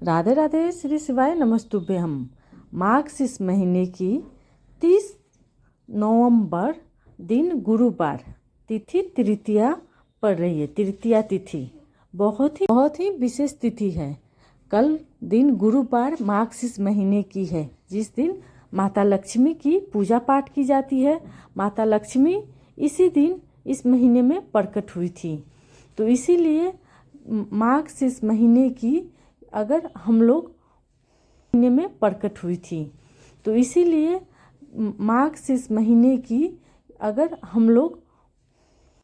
राधे राधे, श्री शिवाय नमस्तुभ्यम। मार्गशीर्ष महीने की 30 नवंबर दिन गुरुवार, तिथि तृतीया पड़ रही है। तृतीया तिथि बहुत ही विशेष तिथि है। कल दिन गुरुवार मार्गशीर्ष महीने की है, जिस दिन माता लक्ष्मी की पूजा पाठ की जाती है। माता लक्ष्मी इसी दिन इस महीने में प्रकट हुई थी, तो इसीलिए मार्गशीर्ष महीने की अगर हम लोग महीने में प्रकट हुई थी, तो इसीलिए मार्गशीर्ष महीने की अगर हम लोग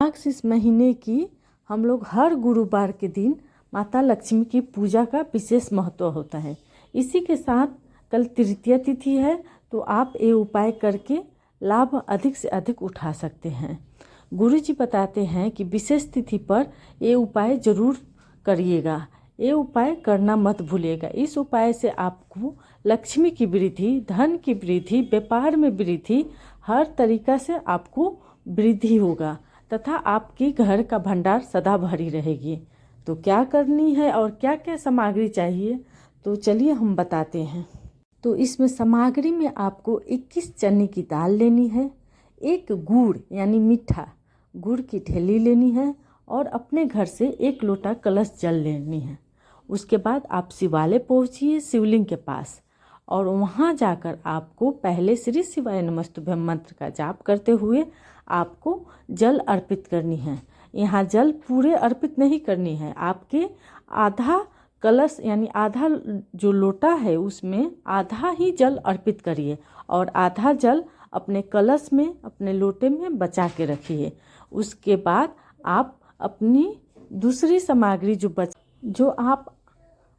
मार्गशीर्ष महीने की हम लोग हर गुरुवार के दिन माता लक्ष्मी की पूजा का विशेष महत्व होता है। इसी के साथ कल तृतीया तिथि है, तो आप ये उपाय करके लाभ अधिक से अधिक उठा सकते हैं। गुरु जी बताते हैं कि विशेष तिथि पर ये उपाय जरूर करिएगा, ये उपाय करना मत भूलिएगा। इस उपाय से आपको लक्ष्मी की वृद्धि, धन की वृद्धि, व्यापार में वृद्धि, हर तरीका से आपको वृद्धि होगा तथा आपकी घर का भंडार सदा भरी रहेगी। तो क्या करनी है और क्या क्या सामग्री चाहिए, तो चलिए हम बताते हैं। तो इसमें सामग्री में आपको 21 चने की दाल लेनी है, एक गुड़ यानी मीठा गुड़ की ठेली लेनी है और अपने घर से 1 लोटा कलश जल लेनी है। उसके बाद आप शिवालय पहुँचिए, शिवलिंग के पास, और वहाँ जाकर आपको पहले श्री शिवाय नमस्तुभ्यम मंत्र का जाप करते हुए आपको जल अर्पित करनी है। यहाँ जल पूरे अर्पित नहीं करनी है, आपके आधा कलश यानी आधा जो लोटा है उसमें आधा ही जल अर्पित करिए और आधा जल अपने कलश में, अपने लोटे में बचा के रखिए। उसके बाद आप अपनी दूसरी सामग्री जो आप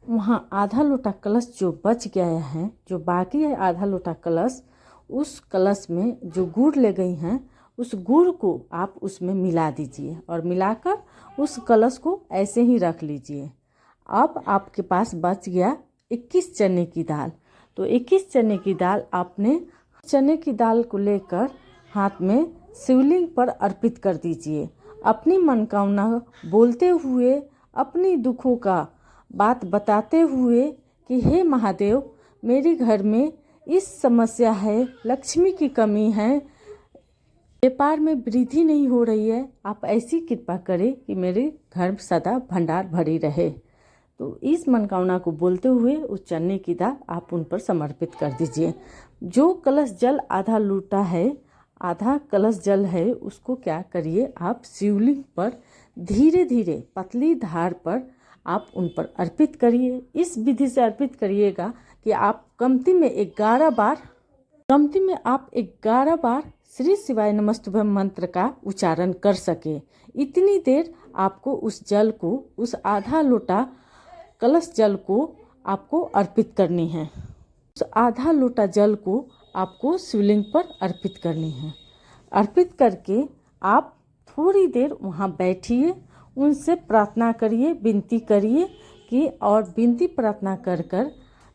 वहाँ आधा लोटा कलश जो बच गया है, जो बाकी है आधा लोटा कलश, उस कलश में जो गुड़ ले गई हैं उस गुड़ को आप उसमें मिला दीजिए और मिलाकर उस कलश को ऐसे ही रख लीजिए। अब आपके पास बच गया 21 चने की दाल। तो 21 चने की दाल आपने चने की दाल को लेकर हाथ में शिवलिंग पर अर्पित कर दीजिए। अपनी मनोकामना बोलते हुए, अपनी दुखों का बात बताते हुए कि हे महादेव, मेरे घर में इस समस्या है, लक्ष्मी की कमी है, व्यापार में वृद्धि नहीं हो रही है, आप ऐसी कृपा करें कि मेरे घर सदा भंडार भरी रहे। तो इस मनोकामना को बोलते हुए उस चने की दाल आप उन पर समर्पित कर दीजिए। जो कलश जल आधा लोटा है, आधा कलश जल है, उसको क्या करिए आप शिवलिंग पर धीरे धीरे पतली धार पर आप उन पर अर्पित करिए। इस विधि से अर्पित करिएगा कि आप कमती में 11 बार श्री शिवाय नमस्तुभ्यम मंत्र का उच्चारण कर सके। इतनी देर आपको उस जल को, उस आधा लोटा कलश जल को आपको अर्पित करनी है। उस आधा लोटा जल को आपको शिवलिंग पर अर्पित करनी है। अर्पित करके आप थोड़ी देर वहाँ बैठिए, उनसे प्रार्थना करिए, विनती करिए कि, और विनती प्रार्थना कर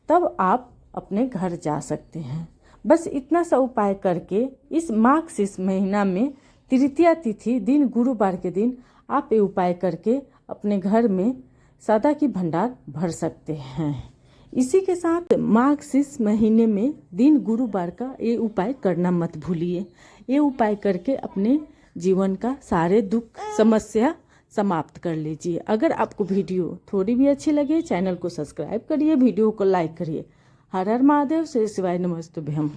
तब आप अपने घर जा सकते हैं। बस इतना सा उपाय करके इस मार्गशीर्ष महीना में तृतीया तिथि दिन गुरुवार के दिन आप ये उपाय करके अपने घर में सदा की भंडार भर सकते हैं। इसी के साथ मार्गशीर्ष महीने में दिन गुरुवार का ये उपाय करना मत भूलिए। ये उपाय करके अपने जीवन का सारे दुख समस्या समाप्त कर लीजिए। अगर आपको वीडियो थोड़ी भी अच्छी लगे, चैनल को सब्सक्राइब करिए, वीडियो को लाइक करिए। हर हर महादेव, श्री शिवाय नमस्तुभ्यम।